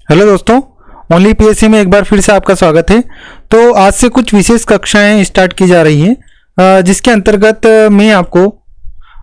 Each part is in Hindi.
हेलो दोस्तों, ओनली पीएससी में एक बार फिर से आपका स्वागत है। तो आज से कुछ विशेष कक्षाएं स्टार्ट की जा रही हैं, जिसके अंतर्गत मैं आपको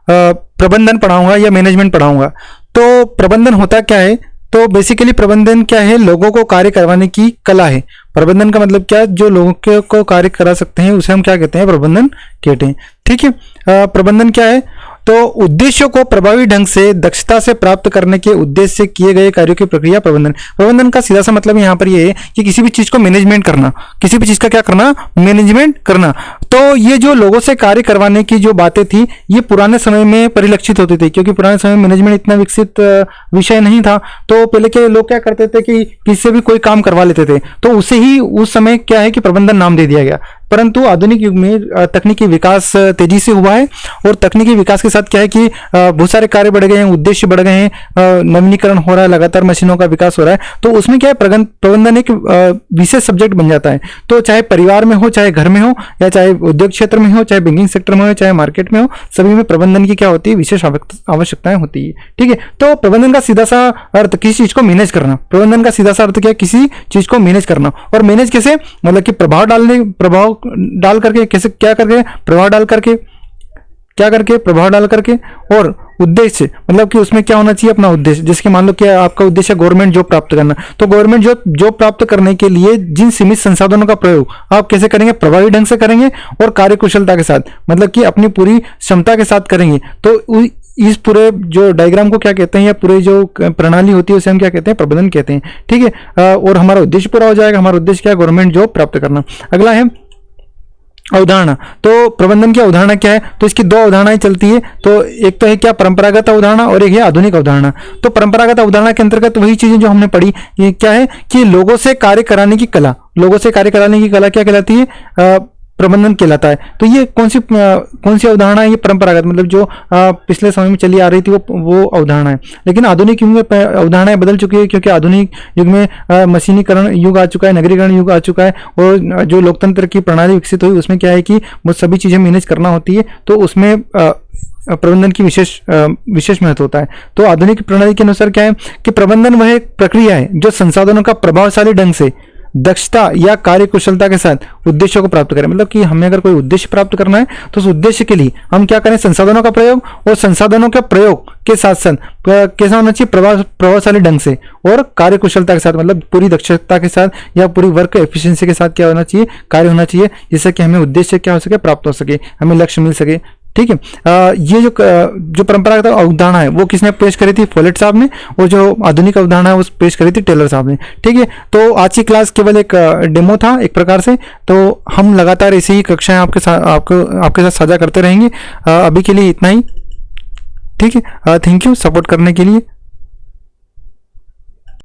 प्रबंधन पढ़ाऊंगा या मैनेजमेंट पढ़ाऊंगा। तो प्रबंधन होता क्या है? तो बेसिकली प्रबंधन क्या है? लोगों को कार्य करवाने की कला है। प्रबंधन का मतलब क्या? जो लोगों को कार्य करा सकते हैं उसे हम क्या कहते हैं? प्रबंधन कहते हैं। ठीक है। प्रबंधन क्या है? तो उद्देश्यों को प्रभावी ढंग से दक्षता से प्राप्त करने के उद्देश्य से किए गए कार्यों की प्रक्रिया प्रबंधन। प्रबंधन का सीधा सा मतलब यहाँ पर ये है कि किसी भी चीज को मैनेजमेंट करना, किसी भी चीज का क्या करना? मैनेजमेंट करना। तो ये जो लोगों से कार्य करवाने की जो बातें थी, ये पुराने समय में परिलक्षित होती थी, क्योंकि पुराने समय में मैनेजमेंट इतना विकसित विषय नहीं था। तो पहले के लोग क्या करते थे कि किसी से भी कोई काम करवा लेते थे, तो उसे ही उस समय क्या है कि प्रबंधन नाम दे दिया गया। परंतु आधुनिक युग में तकनीकी विकास तेजी से हुआ है, और तकनीकी विकास के साथ क्या है कि बहुत सारे कार्य बढ़ गए हैं, उद्देश्य बढ़ गए हैं, नवीनीकरण हो रहा है, लगातार मशीनों का विकास हो रहा है। तो उसमें क्या है, प्रबंधन एक विशेष सब्जेक्ट बन जाता है। तो चाहे परिवार में हो, चाहे घर में हो, या चाहे उद्योग क्षेत्र में हो, चाहे बैंकिंग सेक्टर में हो, चाहे मार्केट में हो, सभी में प्रबंधन की क्या होती है? विशेष आवश्यकताएं होती है। ठीक है। तो प्रबंधन का सीधा सा अर्थ किसी चीज को मैनेज करना। प्रबंधन का सीधा सा अर्थ क्या है? किसी चीज को मैनेज करना। और मैनेज कैसे? मतलब कि प्रभाव डाल करके, कैसे, क्या करके? प्रभाव डाल करके, क्या करके? प्रभाव डाल करके। और उद्देश्य मतलब कि उसमें क्या होना चाहिए? अपना उद्देश्य। जैसे कि मान लो कि आपका उद्देश्य गवर्नमेंट जॉब प्राप्त करना, तो गवर्नमेंट जॉब प्राप्त करने के लिए जिन सीमित संसाधनों का प्रयोग आप कैसे करेंगे? प्रभावी ढंग से करेंगे और कार्यकुशलता के साथ, मतलब कि अपनी पूरी क्षमता के साथ करेंगे। तो इस पूरे जो डायग्राम को क्या कहते हैं, या पूरे जो प्रणाली होती है उसे हम क्या कहते हैं? प्रबंधन कहते हैं। ठीक है। और हमारा उद्देश्य पूरा हो जाएगा। हमारा उद्देश्य क्या है? गवर्नमेंट जॉब प्राप्त करना। अगला है अवधारणा। तो प्रबंधन की अवधारणा क्या है? तो इसकी दो अवधारणाएं चलती है। तो एक तो है क्या? परंपरागत अवधारणा, और एक है आधुनिक अवधारणा। तो परंपरागत अवधारणा के अंतर्गत वही चीजें जो हमने पढ़ी, ये क्या है कि लोगों से कार्य कराने की कला। लोगों से कार्य कराने की कला क्या कहलाती है? प्रबंधन कहलाता है। तो ये कौन सी अवधारणा है? ये परंपरागत, मतलब जो पिछले समय में चली आ रही थी वो अवधारणा है। लेकिन आधुनिक युग में अवधारणाएं बदल चुकी है, क्योंकि आधुनिक युग में मशीनीकरण युग आ चुका है, नगरीकरण युग आ चुका है, और जो लोकतंत्र की प्रणाली विकसित हुई उसमें क्या है कि वो सभी चीजें मैनेज करना होती है। तो उसमें प्रबंधन की विशेष महत्व होता है। तो आधुनिक प्रणाली के अनुसार क्या है कि प्रबंधन वह एक प्रक्रिया है जो संसाधनों का प्रभावशाली ढंग से दक्षता या कार्यकुशलता के साथ उद्देश्यों को प्राप्त करें। मतलब कि हमें अगर कोई उद्देश्य प्राप्त करना है तो उस उद्देश्य के लिए हम क्या करें? संसाधनों का प्रयोग, और संसाधनों के प्रयोग के साथ साथ कैसा होना चाहिए? प्रभावशाली ढंग से और कार्यकुशलता के साथ, मतलब पूरी दक्षता के साथ या पूरी वर्क एफिशिएंसी के साथ क्या होना चाहिए? कार्य होना चाहिए, जिससे कि हमें उद्देश्य क्या हो सके? प्राप्त हो सके, हमें लक्ष्य मिल सके। ठीक है। ये जो परंपरागत अवधारणा है वो किसने पेश करी थी? फोलेट साहब ने। और जो आधुनिक अवधारणा है वो पेश करी थी टेलर साहब ने। ठीक है। तो आज की क्लास केवल एक डेमो था एक प्रकार से। तो हम लगातार ऐसी ही कक्षाएं आपके साथ साझा करते रहेंगे। अभी के लिए इतना ही। ठीक है। थैंक यू सपोर्ट करने के लिए।